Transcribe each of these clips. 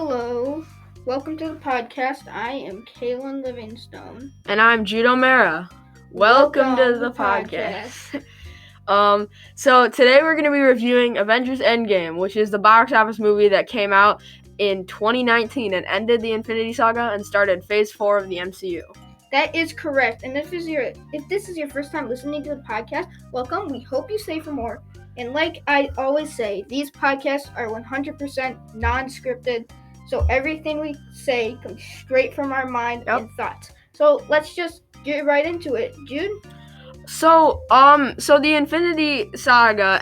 Hello, welcome to the podcast. I am Caelan Livingstone. And I'm Jude O'Mara. Welcome to the podcast. So today we're going to be reviewing Avengers Endgame, which is the box office movie that came out in 2019 and ended the Infinity Saga and started Phase 4 of the MCU. That is correct. And if this is your first time listening to the podcast, welcome. We hope you stay for more. And like I always say, these podcasts are 100% non-scripted, so everything we say comes straight from our mind and thoughts. So let's just get right into it. Jude? So the Infinity Saga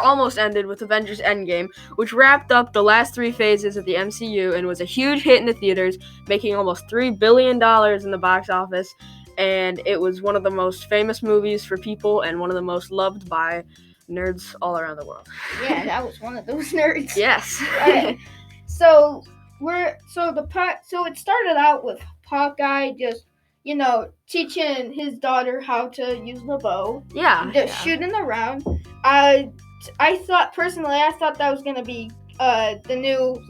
almost ended with Avengers Endgame, which wrapped up the last three phases of the MCU and was a huge hit in the theaters, making almost $3 billion in the box office, and it was one of the most famous movies for people and one of the most loved by nerds all around the world. Yeah, that was one of those nerds. Yes. So it started out with Hawkeye just teaching his daughter how to use the bow. Shooting around. I thought that was gonna be the new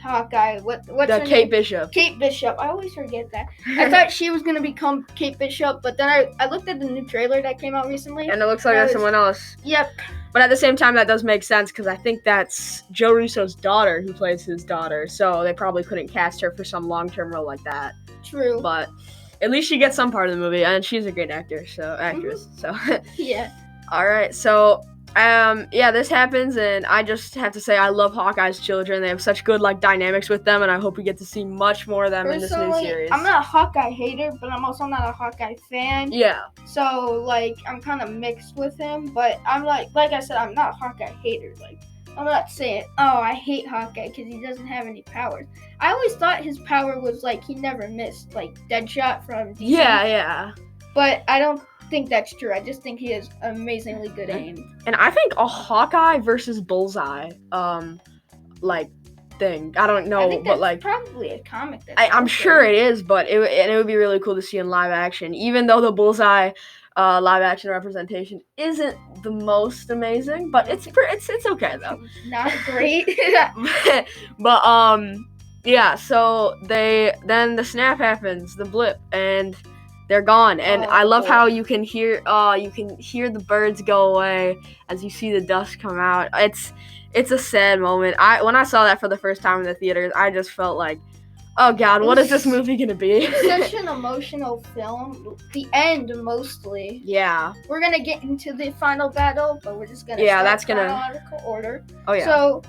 Hawkeye. What's her Kate name? Bishop. Kate Bishop. I always forget that. I thought she was gonna become Kate Bishop, but then I looked at the new trailer that came out recently, and it looks like that's someone else. Yep. But at the same time, that does make sense because I think that's Joe Russo's daughter who plays his daughter, so they probably couldn't cast her for some long-term role like that. True. But at least she gets some part of the movie, and she's a great actress. So yeah. All right, so this happens, and I just have to say I love Hawkeye's children. They have such good dynamics with them, and I hope we get to see much more of them in this new series. I'm not a Hawkeye hater, but I'm also not a Hawkeye fan. Yeah. So I'm kind of mixed with him, but I'm like I said, I'm not a Hawkeye hater. I'm not saying, I hate Hawkeye because he doesn't have any powers. I always thought his power was he never missed, Deadshot from DC. Yeah. But I don't think that's true. I just think he has amazingly good aim. And I think a Hawkeye versus Bullseye thing. I don't know, I think that's probably a comic. I'm sure it is, but it would be really cool to see in live action. Even though the Bullseye live action representation isn't the most amazing, but it's okay though. Not great. But yeah. So then the snap happens, the blip, and they're gone, and I love how you can hear the birds go away as you see the dust come out. It's a sad moment. When I saw that for the first time in the theaters, I just felt like, oh God, what is this movie gonna be? It's such an emotional film. The end mostly. Yeah. We're gonna get into the final battle, but we're just gonna chronological order. Oh yeah. So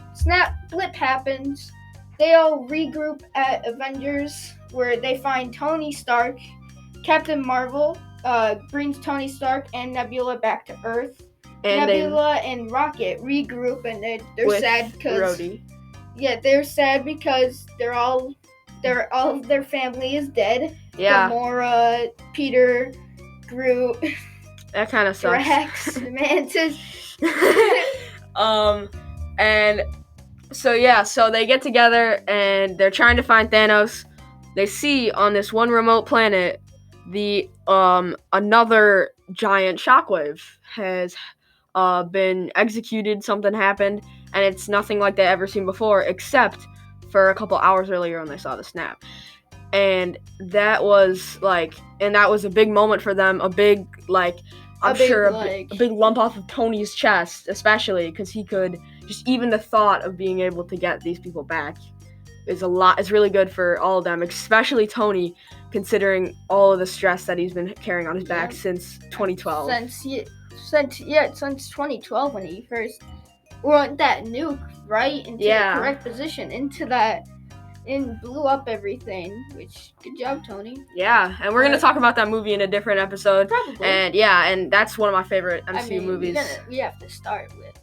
blip happens. They all regroup at Avengers, where they find Tony Stark. Captain Marvel brings Tony Stark and Nebula back to Earth. And Nebula and Rocket regroup, and they're sad because they're sad because all of their family is dead. Yeah. Gamora, Peter, Groot. That kind of sucks. Drax, Mantis. And so they get together and they're trying to find Thanos. They see on this one remote planet the another giant shockwave has been executed. Something happened, and it's nothing like they've ever seen before, except for a couple hours earlier when they saw the snap. And that was a big moment for them. A big a big lump off of Tony's chest, especially because he could just even the thought of being able to get these people back is really good for all of them, especially Tony, considering all of the stress that he's been carrying on his back since 2012. Since 2012 when he first went that nuke right into the correct position into that and blew up everything. Which good job, Tony. Yeah, and we're gonna talk about that movie in a different episode. Probably. And that's one of my favorite MCU movies. We have to start with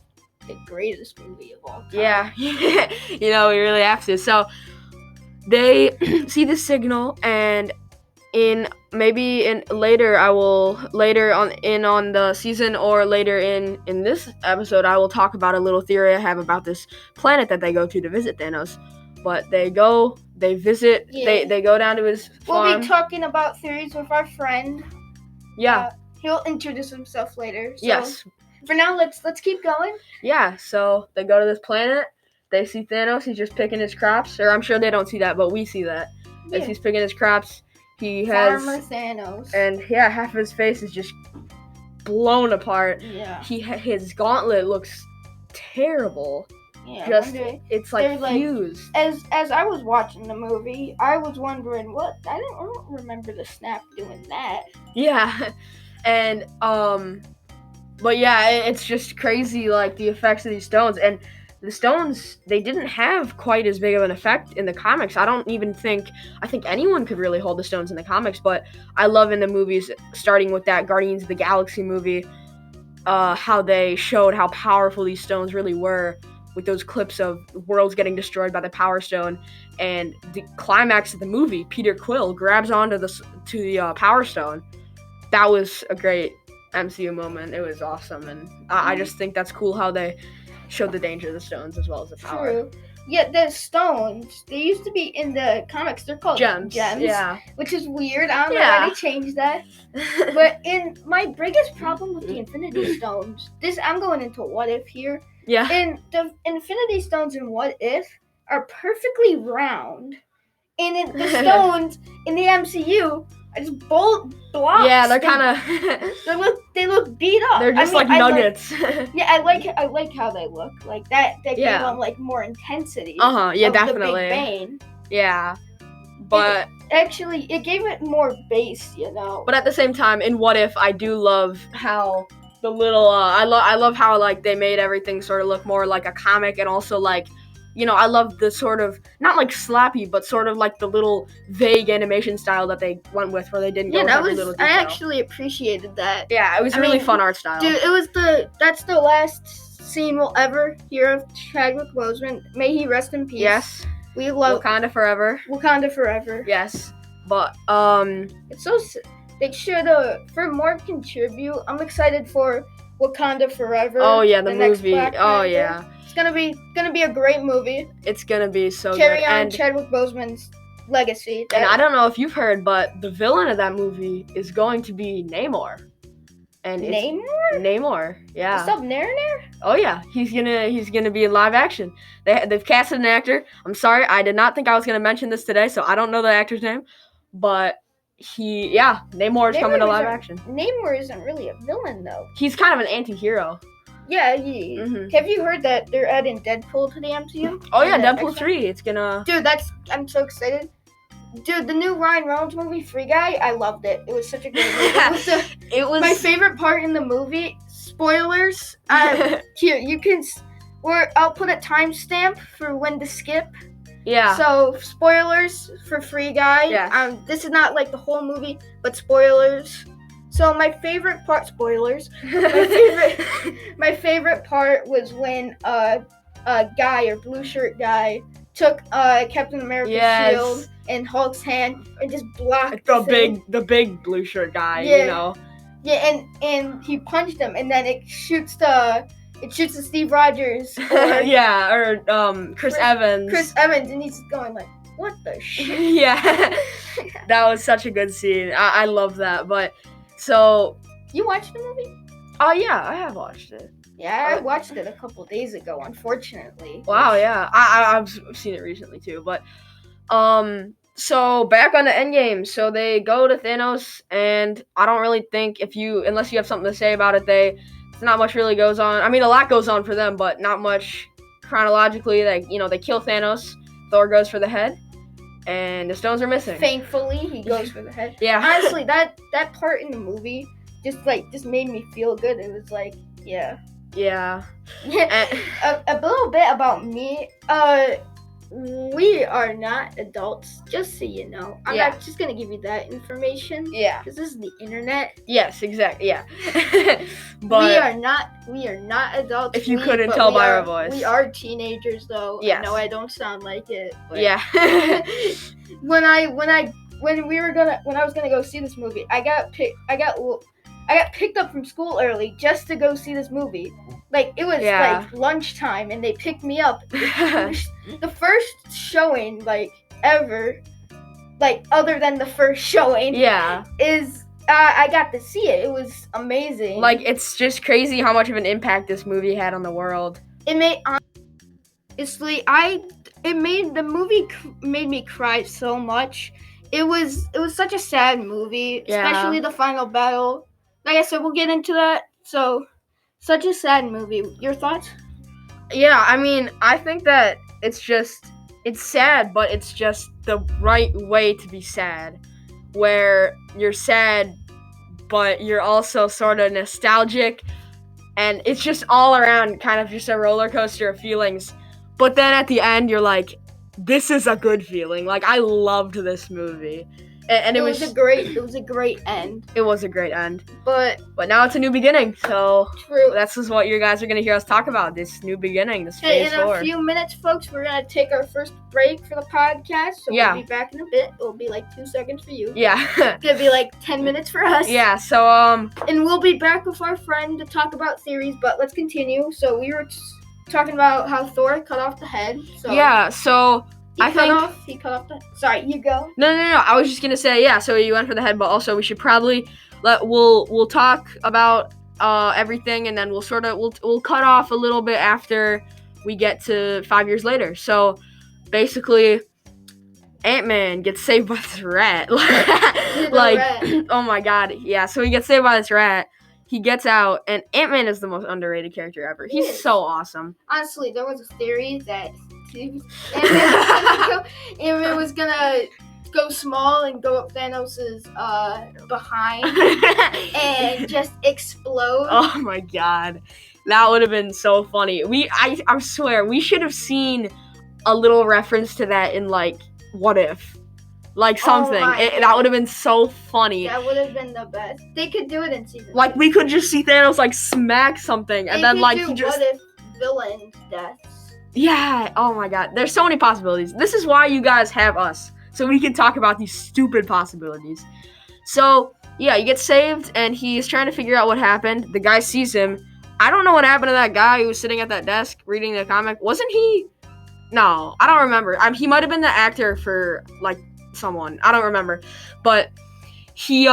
the greatest movie of all time. Yeah, we really have to. So they see the signal, and later on the season or later in this episode, I will talk about a little theory I have about this planet that they go to visit Thanos. But they visit. Yeah. They go down to his farm. We'll be talking about theories with our friend. Yeah. He'll introduce himself later. So yes. For now, let's keep going. Yeah, so they go to this planet, they see Thanos. He's just picking his crops, or I'm sure they don't see that, but we see that as he's picking his crops. He has Farmer Thanos. and half of his face is just blown apart. Yeah. His gauntlet looks terrible. Yeah. It's like fused. As I was watching the movie, I was wondering what I don't remember the snap doing that. Yeah, and but yeah, it's just crazy, like the effects of these stones. And the stones, they didn't have quite as big of an effect in the comics. I think anyone could really hold the stones in the comics, but I love in the movies, starting with that Guardians of the Galaxy movie, how they showed how powerful these stones really were, with those clips of worlds getting destroyed by the Power Stone. And the climax of the movie, Peter Quill grabs onto the Power Stone. That was a great MCU moment. It was awesome, and I just think that's cool how they showed the danger of the stones as well as the power. True. Yeah, the stones, they used to be in the comics. They're called gems. Yeah. Which is weird. I don't know why they changed that. But my biggest problem with the Infinity Stones, I'm going into what if here. Yeah. And the Infinity Stones in What If are perfectly round. And the stones in the MCU are just blocks. Yeah, they're kind of. They look beat up. They're just like nuggets. I like how they look. Like that. They gave them like more intensity. Yeah, definitely. The Big Bang. Yeah, but it gave it more bass, you know. But at the same time, in What If, I do love how the little. I love how like they made everything sort of look more like a comic, and also like. I love the sort of, not like slappy, but sort of like the little vague animation style that they went with, where they didn't go with every little detail. I actually appreciated that. Yeah, it was really fun art style. Dude, that's the last scene we'll ever hear of Chadwick Boseman. May he rest in peace. Yes. We love Wakanda forever. Wakanda forever. Yes. But, it's so, they should, for more contribute, I'm excited for Wakanda Forever. Oh, yeah, the movie. Oh, yeah. It's gonna be a great movie. It's gonna be so good. Carry on Chadwick Boseman's legacy. And I don't know if you've heard, but the villain of that movie is going to be Namor. And Namor, yeah. What's up, Nair? Oh yeah, he's gonna be in live action. They've casted an actor. I'm sorry, I did not think I was gonna mention this today, so I don't know the actor's name, but Namor is coming to live action. Namor isn't really a villain though. He's kind of an anti-hero. Yeah, Have you heard that they're adding Deadpool to the MCU? Oh yeah, Deadpool 3. It's gonna. Dude, I'm so excited. Dude, the new Ryan Reynolds movie, Free Guy, I loved it. It was such a great movie. It was my favorite part in the movie. Spoilers. Here, you can. I'll put a timestamp for when to skip. Yeah. So spoilers for Free Guy. Yes. This is not like the whole movie, but spoilers. So my favorite part, spoilers. My favorite part was when a guy or blue shirt guy took Captain America's shield and Hulk's hand and just blocked the big blue shirt guy. Yeah, and he punched him, and then it shoots the Steve Rogers or Chris Evans. Chris Evans, and he's going like, what the shit? Yeah, that was such a good scene. I love that, but. So you watched the movie? Oh yeah, I have watched it. Yeah, I watched it a couple days ago, unfortunately. Wow, yeah. I've seen it recently too, but so back on the Endgame, so they go to Thanos, and I don't really think unless you have something to say about it, it's not much really goes on. I mean, a lot goes on for them, but not much chronologically. They kill Thanos. Thor goes for the head. And the stones are missing. Thankfully, he goes for the head. Yeah. Honestly, that part in the movie just made me feel good. It was like, yeah. Yeah. A little bit about me. We are not adults, just so you know. I'm not just gonna give you that information. Yeah. Because this is the internet. Yes, exactly. Yeah. But we are not adults. If you couldn't tell by our voice. We are teenagers, though. Yes. I know I don't sound like it. But yeah. when I was gonna go see this movie, I got picked up from school early just to go see this movie. Like, it was like lunchtime, and they picked me up. The first showing, like, ever, like, other than the first showing, is I got to see it. It was amazing. Like, it's just crazy how much of an impact this movie had on the world. It made made me cry so much. It was such a sad movie, Yeah. especially the final battle. Like I said, we'll get into that. So, such a sad movie. Your thoughts? Yeah, I mean, I think that it's sad, but it's just the right way to be sad, where you're sad, but you're also sort of nostalgic, and it's just all around kind of just a roller coaster of feelings. But then at the end, you're like, this is a good feeling. Like, I loved this movie. And it was a great end. It was a great end. But now it's a new beginning. So true. This is what you guys are going to hear us talk about, this new beginning, this Hey, phase in 4. a few minutes, folks, we're going to take our first break for the podcast. So Yeah. We'll be back in a bit. It'll be like 2 seconds for you. Yeah. It's going to be like 10 minutes for us. Yeah, so, And we'll be back with our friend to talk about theories, but let's continue. So we were talking about how Thor cut off the head. So yeah, so he cut off the... Sorry, you go. No. I was just gonna say, yeah. So you went for the head, but also we should probably we'll talk about everything, and then we'll cut off a little bit after we get to 5 years later. So basically, Ant-Man gets saved by this rat. Rat. Oh my god, yeah. So he gets saved by this rat. He gets out, and Ant-Man is the most underrated character ever. He's so awesome. Honestly, there was a theory that Ant-Man was gonna go small and go up Thanos' behind and just explode. Oh my god, that would have been so funny. I swear we should have seen a little reference to that in like What If, like something. That would have been so funny. That would have been the best. They could do it in season. Like 2. We could just see Thanos like smack something, and then like he just. What If villain deaths? Yeah. Oh my god, there's so many possibilities. This is why you guys have us, so we can talk about these stupid possibilities. So yeah, he gets saved, and he's trying to figure out what happened. The guy sees him. I don't know what happened to that guy who was sitting at that desk reading the comic. Wasn't he? No, I don't remember. He might have been the actor for like someone. I don't remember, but he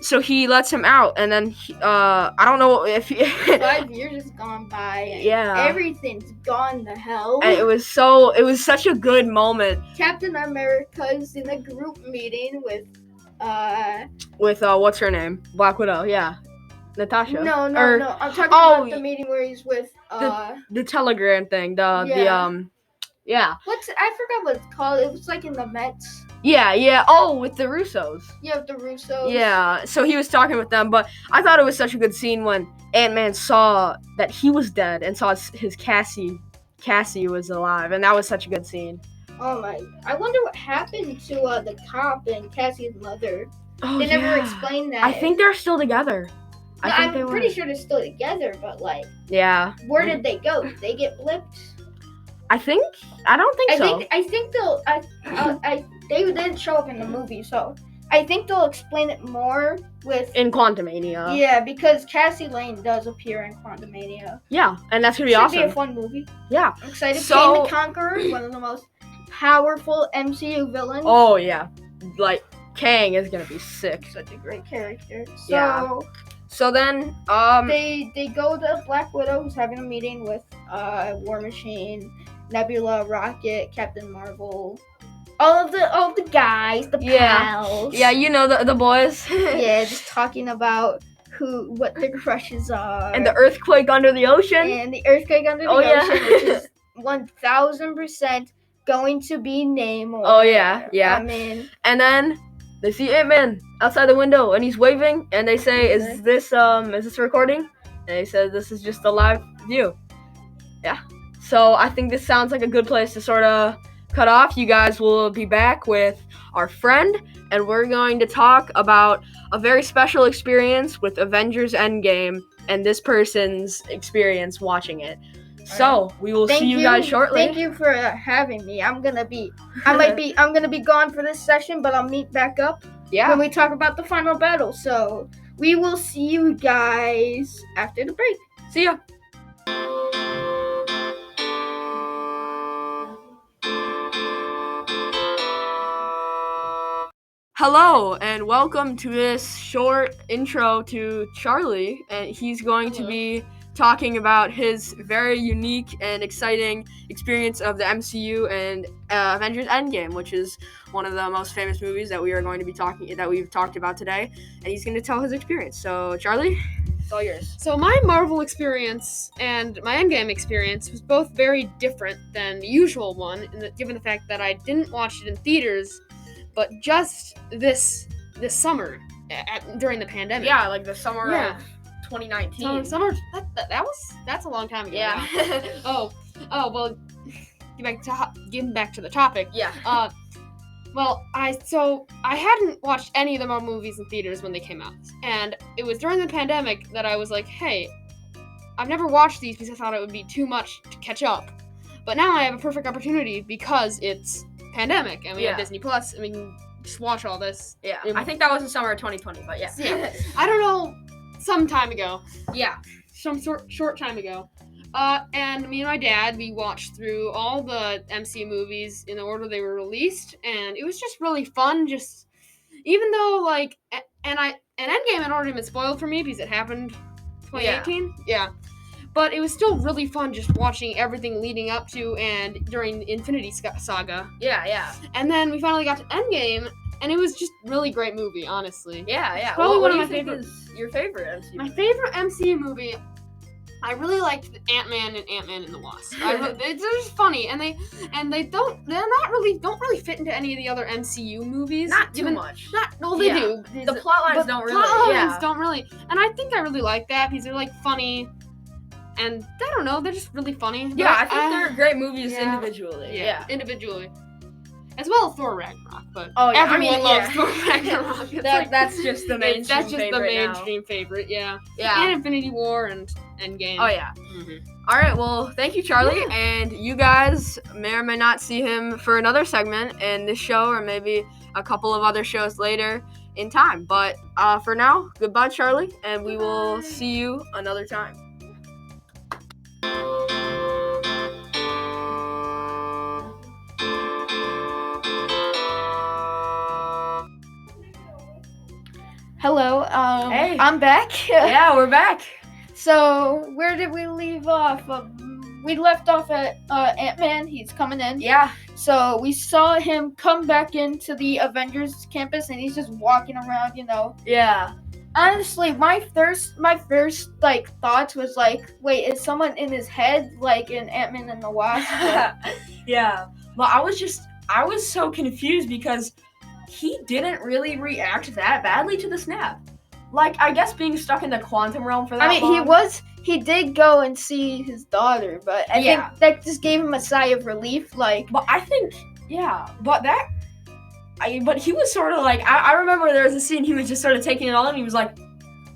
so he lets him out, and then I don't know if 5 years has gone by. And yeah, everything's gone to hell. And it was such a good moment. Captain America's in a group meeting with what's her name? Black Widow. Yeah, Natasha. No. I'm talking about the meeting where he's with the Telegram thing. Yeah. I forgot what it's called. It was like in the Mets. Yeah. Oh, with the Russos. Yeah, with the Russos. Yeah, so he was talking with them, but I thought it was such a good scene when Ant-Man saw that he was dead and saw his Cassie was alive, and that was such a good scene. Oh my! I wonder what happened to the cop and Cassie's mother. Oh, they never explained that. I think they're still together. I'm pretty sure they're still together, but like, yeah. Where did they go? Did they get blipped? I don't think so. I think they'll. They didn't show up in the movie, so I think they'll explain it more in Quantumania. Yeah, because Cassie Lane does appear in Quantumania. Yeah, and that's gonna be awesome. Should be a fun movie. Yeah, I'm excited. Kang the Conqueror, one of the most powerful MCU villains. Oh yeah, like Kang is gonna be sick. Such a great character. So then, they go to Black Widow, who's having a meeting with War Machine, Nebula, Rocket, Captain Marvel. All of the guys, the pals. Yeah, you know the boys. Yeah, just talking about what their crushes are. And the earthquake under the ocean. And the earthquake under the ocean, which is 1000% going to be Namor. Oh yeah. I mean, and then they see Ant-Man outside the window, and he's waving, and they say, "Is this recording?" And he says, "This is just a live view." Yeah. So I think this sounds like a good place to sort of cut off. You guys will be back with our friend, and we're going to talk about a very special experience with Avengers Endgame and this person's experience watching it. So we will see you guys shortly. Thank you for having me. I'm gonna be gone for this session, but I'll meet back up when we talk about the final battle. So we will see you guys after the break. See ya. Hello, and welcome to this short intro to Charlie, and he's going to be talking about his very unique and exciting experience of the MCU and Avengers Endgame, which is one of the most famous movies that we've talked about today, and he's going to tell his experience. So, Charlie, it's all yours. So my Marvel experience and my Endgame experience was both very different than the usual one, given the fact that I didn't watch it in theaters, but just this summer during the pandemic. Yeah, like the summer Yeah. of 2019. That's a long time ago. Yeah. now. Well, getting back to the topic. Yeah. Well, I hadn't watched any of the Marvel movies in theaters when they came out, and it was during the pandemic that I was like, hey, I've never watched these because I thought it would be too much to catch up, but now I have a perfect opportunity because it's pandemic and we have Disney Plus and we can just watch all this. Yeah, I think that was the summer of 2020, but yeah. Yeah. I don't know, some time ago. Yeah. Some short time ago. And me and my dad, we watched through all the MCU movies in the order they were released, and it was just really fun. Just even though and Endgame had already been spoiled for me because it happened 2018. Yeah. But it was still really fun just watching everything leading up to and during the Infinity Saga. Yeah. And then we finally got to Endgame, and it was just a really great movie, honestly. Yeah. Probably one of my favorite. Your favorite MCU? My favorite MCU movie. I really liked Ant-Man and Ant-Man and the Wasp. They're just funny, and they don't really fit into any of the other MCU movies. Not too much. They do. The plot lines don't really. Plot lines don't really, and I think I really like that because they're like funny, and I don't know, they're just really funny. Yeah, I think they're great movies individually. Yeah, individually. As well as Thor Ragnarok, but everyone loves Thor Ragnarok. That's just the mainstream. That's just the mainstream favorite. Yeah. And Infinity War and Endgame. Oh yeah. Mm-hmm. All right. Well, thank you, Charlie, and you guys may or may not see him for another segment in this show or maybe a couple of other shows later in time. But for now, goodbye, Charlie, and we will see you another time. Hello, Hey. I'm back. Yeah, we're back. So, where did we leave off? We left off at Ant-Man. He's coming in. Yeah. So, we saw him come back into the Avengers campus, and he's just walking around, Yeah. Honestly, my first thoughts was wait, is someone in his head, like in Ant-Man and the Wasp? Yeah. But I was so confused because he didn't really react that badly to the snap. Like, I guess being stuck in the quantum realm for that long. He did go and see his daughter, but I think that just gave him a sigh of relief, like. But I think, but he was sort of like, I remember there was a scene he was just sort of taking it all in, and he was like,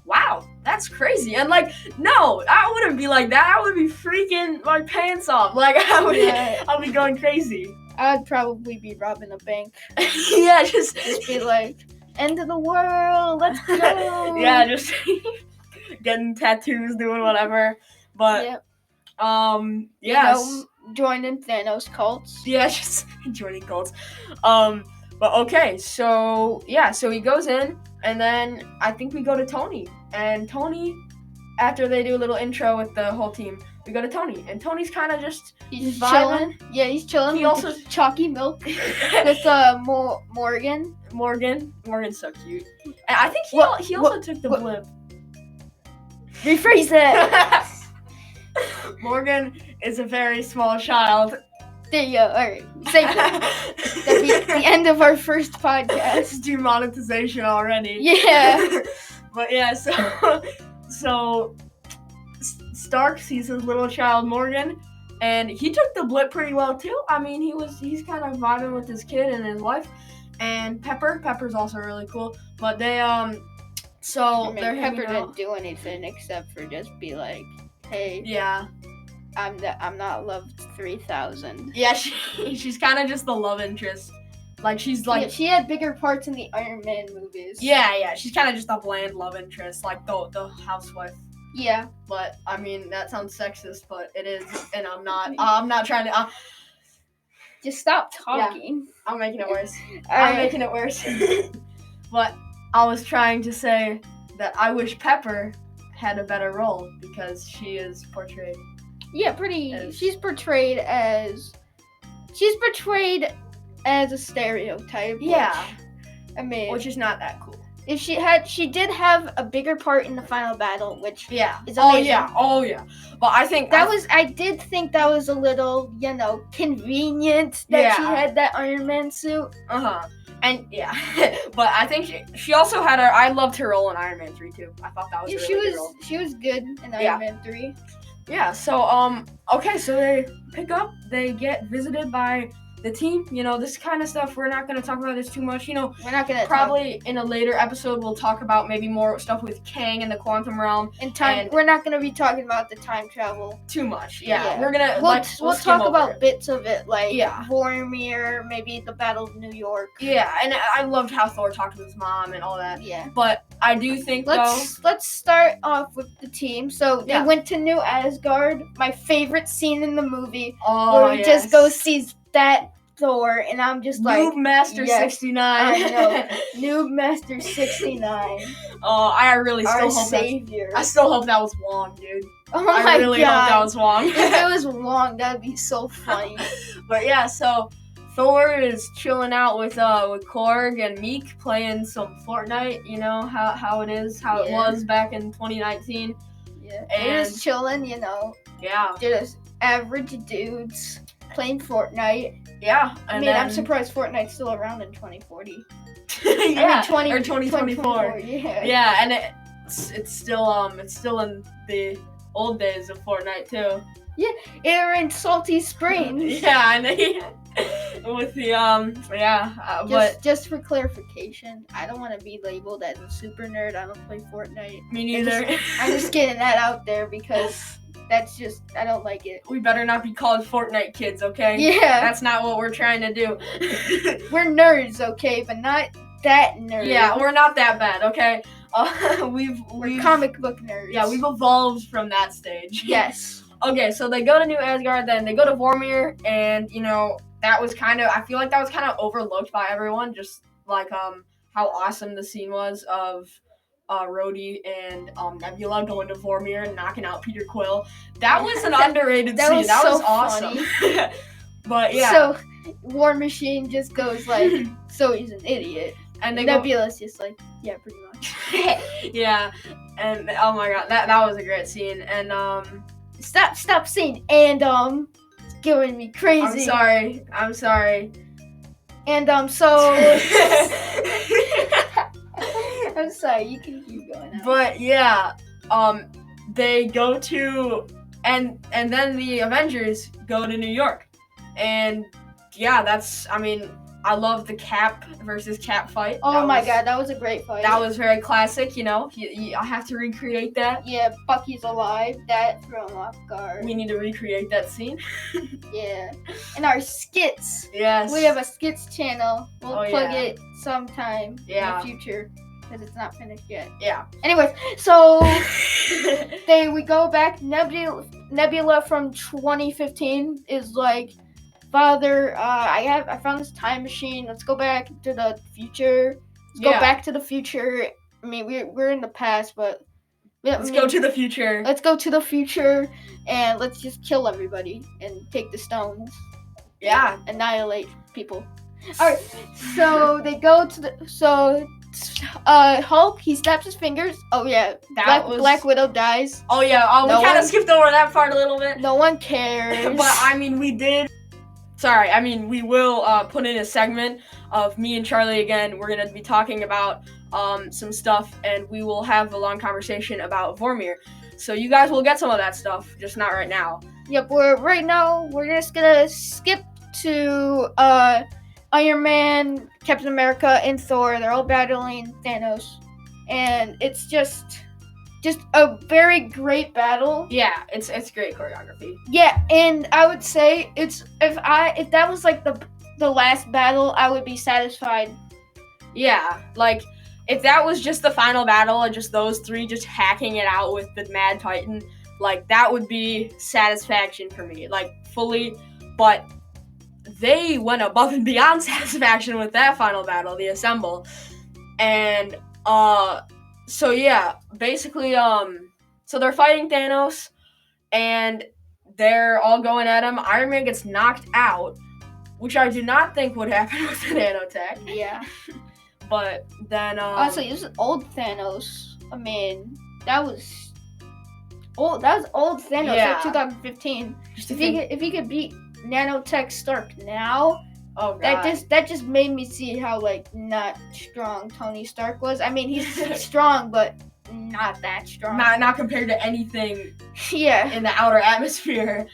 wow, that's crazy. And like, no, I wouldn't be like that. I would be freaking my pants off. Like, I'd be going crazy. I'd probably be robbing a bank. Yeah, just be like, end of the world, let's go. Yeah, just getting tattoos, doing whatever. But, joining Thanos cults. Yeah, just joining cults. But okay, so he goes in, and then I think we go to Tony. And Tony, after they do a little intro with the whole team, we go to Tony. And Tony's kind of just... He's chilling. Yeah, he's chilling. He also... chalky milk with Morgan. Morgan's so cute. And I think he also took the blip. Rephrase that. Morgan is a very small child. There you go. All right. Save that. That'd be the end of our first podcast. Demonetization already. Yeah. But yeah, so Stark sees his little child Morgan, and he took the blip pretty well too. I mean, he's kind of vibing with his kid and his wife, and Pepper's also really cool. But they they're Pepper didn't do anything except for just be like, hey. Yeah. I'm not loved 3000. Yeah, she's kind of just the love interest. Like, she's like... Yeah, she had bigger parts in the Iron Man movies. Yeah, she's kind of just a bland love interest, like the housewife. Yeah. But, I mean, that sounds sexist, but it is, and I'm not trying to... Just stop talking. Yeah, I'm making it worse. Making it worse. But I was trying to say that I wish Pepper had a better role because she is portrayed. Yeah, she's portrayed as a stereotype. Yeah. Which Which is not that cool. if she did have a bigger part in the final battle, which Yeah. is amazing. Oh yeah. But I think I did think that was a little, convenient that she Yeah. had that Iron Man suit. And yeah, but I think she also had I loved her role in Iron Man 3 too. I thought that was a really good role. She was good in Iron Man 3. Yeah, so okay, so they pick up, they get visited by the team. This kind of stuff we're not going to talk about this too much. We're not gonna Probably in a later episode we'll talk about maybe more stuff with Kang and the quantum realm. We're not gonna be talking about the time travel Too much. Yeah. We're gonna we'll skim talk over about it. bits of it, like Yeah. Vormir, maybe the Battle of New York. Yeah, and I loved how Thor talked to his mom and all that. Yeah. But I do think Let's start off with the team. So they Yeah. went to New Asgard. My favorite scene in the movie, Oh, where we just go see that Thor, and I'm just like, Noob Master yes, 69. I know. Noob Master 69. Oh, I really Our still hope savior. I still hope that was Wong, dude. Oh my I really god. hope that was Wong. If it was Wong, that'd be so funny. But yeah, so Thor is chilling out with Korg and Meek playing some Fortnite. How it is, how it Yeah. was back in 2019. Yeah. And They're just chilling, yeah, just average dudes playing Fortnite. yeah. I'm surprised Fortnite's still around in 2040. Yeah, I mean, or 2024. Yeah. Yeah, and it's still in the old days of Fortnite too. They're in Salty Springs. Yeah, and with the but Just for clarification, I don't want to be labeled as a super nerd. I don't play Fortnite. me neither. I'm just getting that out there because I don't like it. We better not be called Fortnite kids, okay? Yeah. That's not what we're trying to do. We're nerds, okay, but not that nerd. Yeah, we're not that bad, okay? We're comic book nerds. Yeah, we've evolved from that stage. Yes. Okay, so they go to New Asgard, then they go to Vormir, and that was I feel like that was kind of overlooked by everyone, just like how awesome the scene was of Rhodey and Nebula going to Vormir and knocking out Peter Quill. That was an underrated that scene. was That so was awesome. But yeah. So War Machine just goes like, so he's an idiot. And Nebula's just like, yeah, pretty much. Yeah, and oh my god, that was a great scene. And Stop saying and it's giving me crazy. I'm sorry. And so I'm sorry, you can keep going now. But yeah, they go to and then the Avengers go to New York. And yeah, I love the Cap versus Cap fight. Oh my god, that was a great fight. That was very classic, I have to recreate that. Yeah, Bucky's alive. That threw him off guard. We need to recreate that scene. Yeah. And our skits. Yes. We have a skits channel. We'll plug yeah. it sometime Yeah. in the future. Because it's not finished yet. Yeah. Anyways, so we go back. Nebula from 2015 is like, Father, I found this time machine. Let's go back to the future. Go back to the future. I mean, we're in the past, but let's go to the future. Let's go to the future and let's just kill everybody and take the stones. Yeah. And annihilate people. All right. So they go to Hulk, he snaps his fingers. Oh yeah, Black Widow dies. Oh yeah, we kind of skipped over that part a little bit. No one cares. But we did. Sorry, we will put in a segment of me and Charlie again. We're gonna be talking about some stuff, and we will have a long conversation about Vormir. So you guys will get some of that stuff, just not right now. Yep, we're just gonna skip to Iron Man, Captain America, and Thor. They're all battling Thanos, and it's just a very great battle. Yeah, it's great choreography. Yeah, and I would say if that was like the last battle, I would be satisfied. Yeah, like if that was just the final battle and just those three just hacking it out with the Mad Titan, like that would be satisfaction for me, like fully. But they went above and beyond satisfaction with that final battle, the Assemble, and so yeah, basically so they're fighting Thanos, and they're all going at him. Iron Man gets knocked out, which I do not think would happen with the nanotech. Yeah. But then Honestly, this is old Thanos. I mean, that was old. That was old Thanos, Yeah. like 2015. just to If think, he could beat Nanotech Stark now, oh god, that just made me see how like not strong Tony Stark was. I mean, he's strong, but not that strong. not compared to anything Yeah. in the outer atmosphere.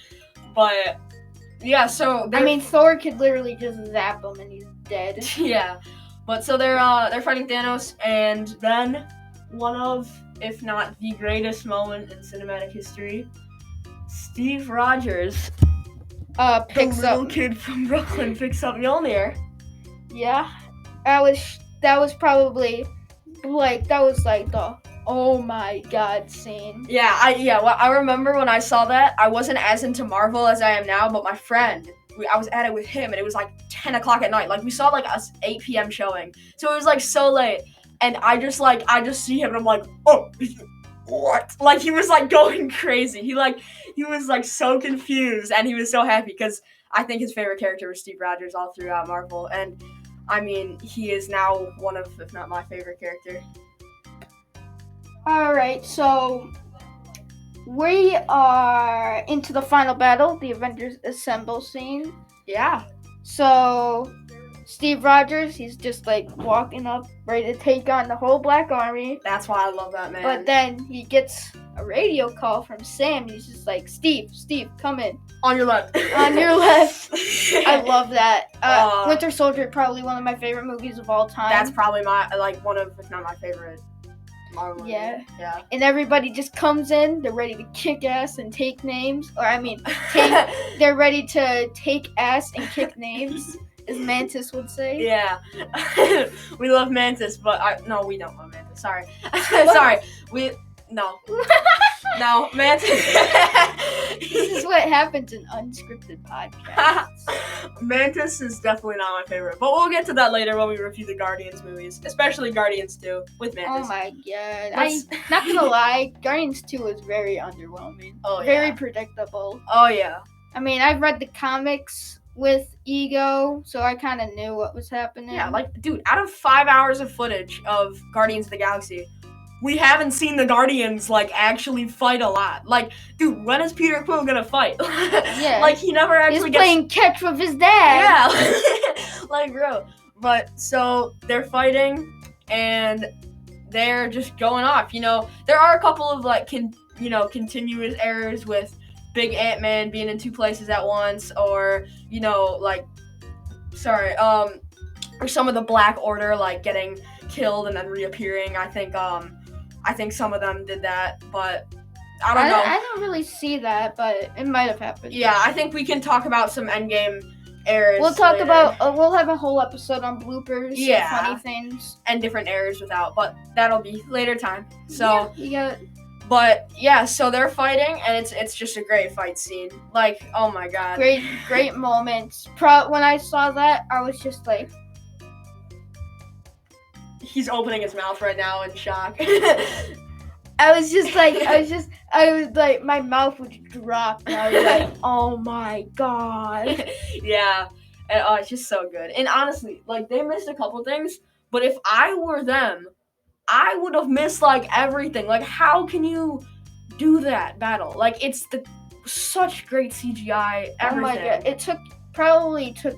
But yeah, so I mean, Thor could literally just zap him and he's dead. yeah. But so they're fighting Thanos, and then one of, if not the greatest moment in cinematic history, Steve Rogers, Picks the little up. kid from Brooklyn, picks up Mjolnir. Yeah. That was probably like the oh my god scene. Yeah, I remember when I saw that. I wasn't as into Marvel as I am now, but my friend, I was at it with him, and it was like 10 o'clock at night. Like, we saw like a 8 p.m. showing, so it was like so late. And I just see him, and I'm like, oh, what? Like, he was like going crazy. He was like so confused, and he was so happy because I think his favorite character was Steve Rogers all throughout Marvel, and I mean, he is now one of, if not my favorite character. Alright, so we are into the final battle, the Avengers Assemble scene. Yeah. So Steve Rogers, he's just like walking up, ready to take on the whole Black Army. That's why I love that man. But then he gets a radio call from Sam. He's just like, Steve, come in. On your left. On your left. I love that. Aw. Winter Soldier, probably one of my favorite movies of all time. That's probably my, like, one of, if not my favorite Marvel Yeah. movie. Yeah. And everybody just comes in. They're ready to kick ass and take names. Or, I mean, they're ready to take ass and kick names, as Mantis would say. Yeah. We love Mantis, but no, we don't love Mantis. Sorry. Sorry. No, Mantis. This is what happens in unscripted podcasts. Mantis is definitely not my favorite, but we'll get to that later when we review the Guardians movies, especially Guardians 2 with Mantis. Oh my god. I'm not gonna lie, Guardians 2 is very underwhelming. Oh, yeah. Very predictable. Oh yeah. I mean, I've read the comics with Ego, so I kind of knew what was happening. Yeah, like, dude, out of 5 hours of footage of Guardians of the Galaxy, we haven't seen the Guardians, like, actually fight a lot. Like, dude, when is Peter Quill gonna fight? Yeah. Like, he never actually He's playing catch with his dad. Yeah. Like, bro. But, so, they're fighting, and they're just going off, you know. There are a couple of, like, continuous errors with Big Ant-Man being in 2 places at once, or, you know, like, or some of the Black Order, like, getting killed and then reappearing. I think some of them did that, but I don't know. I don't really see that, but it might have happened. Yeah, I think we can talk about some Endgame errors. We'll talk later. about. We'll have a whole episode on bloopers. Yeah. And funny things. And different errors without, but that'll be later time. So, yeah, you got. But yeah, so they're fighting, and it's just a great fight scene. Like, oh my god. Great moments. When I saw that, I was just like. He's opening his mouth right now in shock. I was like, my mouth would drop, and I was like, oh my god. Yeah, and it's just so good. And honestly, like, they missed a couple things, but if I were them, I would have missed, like, everything. Like, how can you do that battle? Like, it's such great CGI, everything. Oh my god, it probably took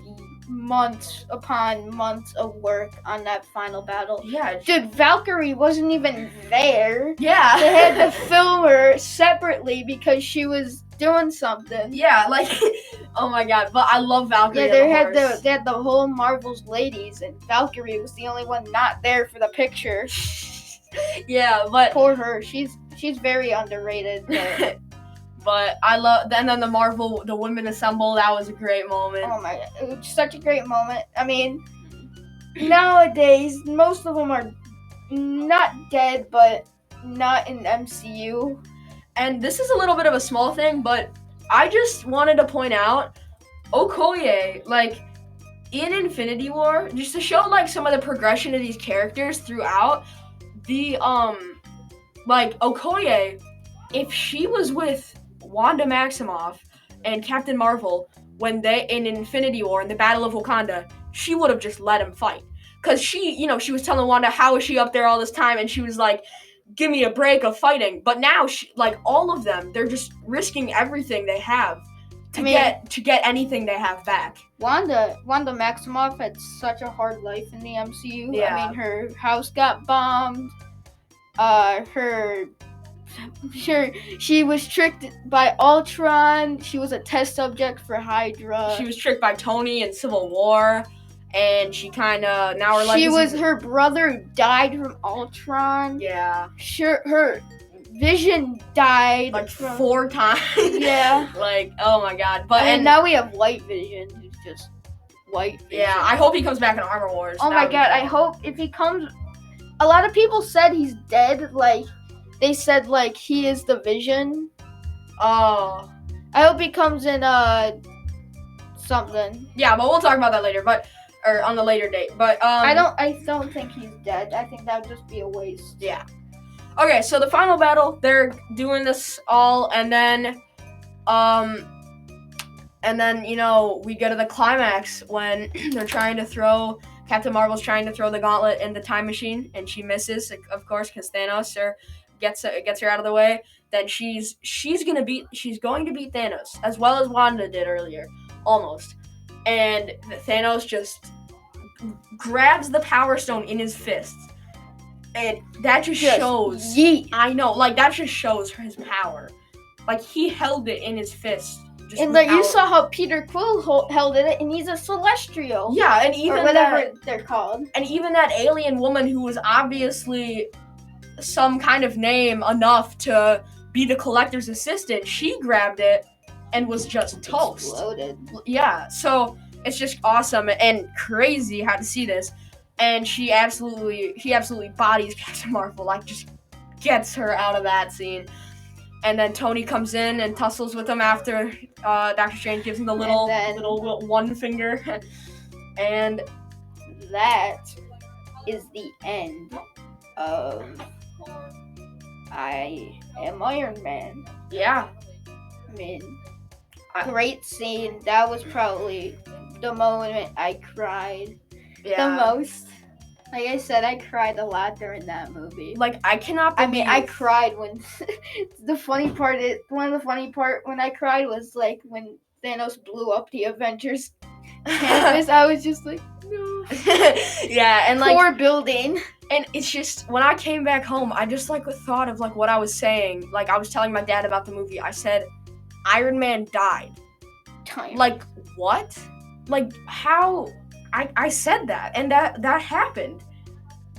months upon months of work on that final battle. Yeah. Dude, Valkyrie wasn't even there. Yeah. They had to film her separately because she was doing something. Yeah, like, oh my god, but I love Valkyrie. Yeah, they had the whole Marvel's ladies, and Valkyrie was the only one not there for the picture. Yeah, but Poor her. She's very underrated. But but I love, and then the women assemble. That was a great moment. oh my god, it was such a great moment. I mean, nowadays most of them are not dead, but not in MCU. And this is a little bit of a small thing, but I just wanted to point out Okoye, like, in Infinity War, just to show, like, some of the progression of these characters throughout, the, like, Okoye if she was with Wanda Maximoff and Captain Marvel when they in Infinity War in the Battle of Wakanda, she would have just let him fight. Cause she was telling Wanda, how is she up there all this time, and she was like, give me a break of fighting. But now all of them, they're just risking everything they have to get anything they have back. Wanda Maximoff had such a hard life in the MCU. Yeah. I mean, her house got bombed. She was tricked by Ultron. She was a test subject for Hydra. She was tricked by Tony in Civil War, and she kind of now her brother died from Ultron. Yeah. Her Vision died like 4 times. Yeah. Like, oh my god. And now we have White Vision, who's just White Vision. Yeah, I hope he comes back in Armor Wars. Oh my god, I hope if he comes. A lot of people said he's dead. Like, they said like he is the Vision. Oh. I hope he comes in something. Yeah, but we'll talk about that later. Or on the later date. But I don't think he's dead. I think that would just be a waste. Yeah. Okay, so the final battle, they're doing this all, and then we go to the climax when Captain Marvel's trying to throw the gauntlet in the time machine, and she misses, of course, because Thanos gets her out of the way. Then she's going to beat Thanos, as well as Wanda did earlier, almost. And Thanos just grabs the Power Stone in his fist. And that just shows. Yeet. I know, like, that just shows his power. Like, he held it in his fist. And like you saw how Peter Quill held it, and he's a Celestial. Yeah, and even or whatever they're called. And even that alien woman who was obviously some kind of name enough to be the Collector's assistant, she grabbed it and was just toast. Exploded. Yeah, so it's just awesome and crazy how to see this. And he absolutely bodies Captain Marvel, like, just gets her out of that scene. And then Tony comes in and tussles with him after Doctor Strange gives him the little one finger. And that is the end of I Am Iron Man. Yeah. I mean, great scene. That was probably the moment I cried the most. Like I said, I cried a lot during that movie. Like, I cannot believe... I mean, I cried when... one of the funny part when I cried was, like, when Thanos blew up the Avengers campus. I was just like, no. Yeah, and, like... Poor building. And it's just, when I came back home, I just, like, thought of, like, what I was saying. Like, I was telling my dad about the movie. I said, Iron Man died. Like, what? Like, how... I said that, and that happened.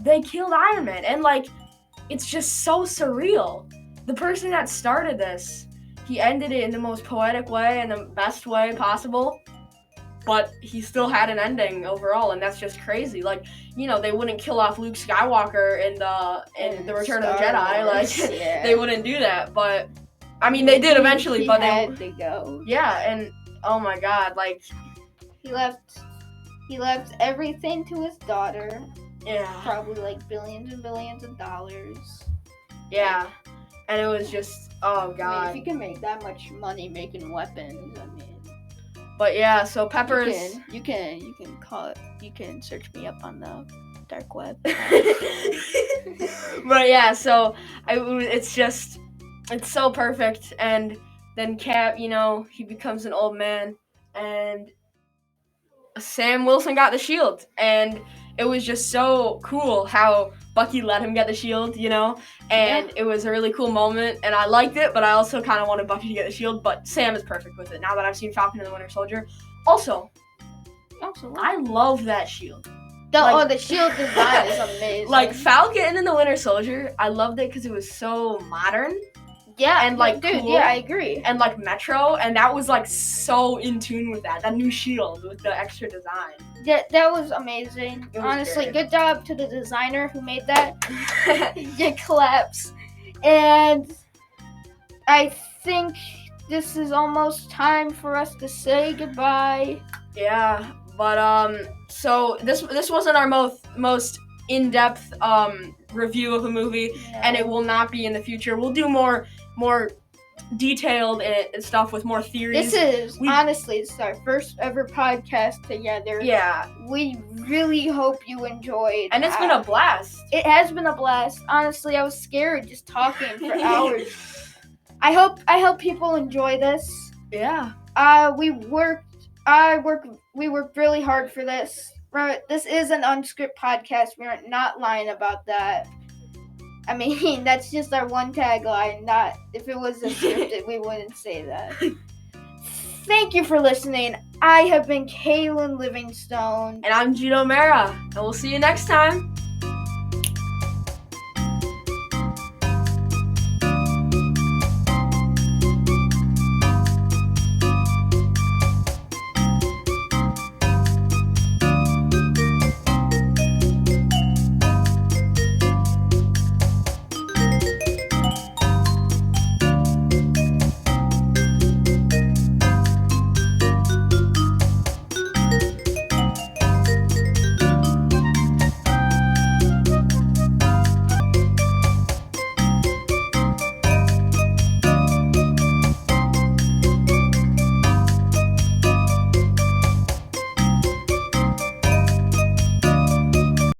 They killed Iron Man, and, like, it's just so surreal. The person that started this, he ended it in the most poetic way and the best way possible, but he still had an ending overall, and that's just crazy. Like, they wouldn't kill off Luke Skywalker in the Return of the Jedi. Like, yeah. They wouldn't do that, but, I mean, they did eventually, but they had to go. Yeah, and, oh my god, like... He left everything to his daughter. Yeah. Probably like billions and billions of dollars. Yeah. And it was just, oh god. I mean, if you can make that much money making weapons, I mean. But yeah, so Pepper's... You can call it, you can search me up on the dark web. But yeah, so it's so perfect. And then Cap, he becomes an old man, and Sam Wilson got the shield, and it was just so cool how Bucky let him get the shield, and It was a really cool moment, and I liked it, but I also kind of wanted Bucky to get the shield, but Sam is perfect with it now that I've seen Falcon and the Winter Soldier. Also, I love that shield. The shield design is amazing. Like, Falcon and the Winter Soldier, I loved it because it was so modern. Yeah, and like, dude, cool, yeah, I agree. And like Metro, and that was like so in tune with that new shield with the extra design. That was amazing. Honestly, great. Good job to the designer who made that. You claps. And I think this is almost time for us to say goodbye. Yeah, but so this wasn't our most in-depth review of a movie, and it will not be in the future. We'll do more more detailed and stuff with more theories. This is our first ever podcast together. Yeah. We really hope you enjoyed. And it's been a blast. It has been a blast. Honestly, I was scared just talking for hours. I hope people enjoy this. Yeah. We worked really hard for this. This is an unscripted podcast. We're not lying about that. I mean, that's just our one tagline. Not if it was a scripted, we wouldn't say that. Thank you for listening. I have been Caelan Livingstone. And I'm Jude O'Mara. And we'll see you next time.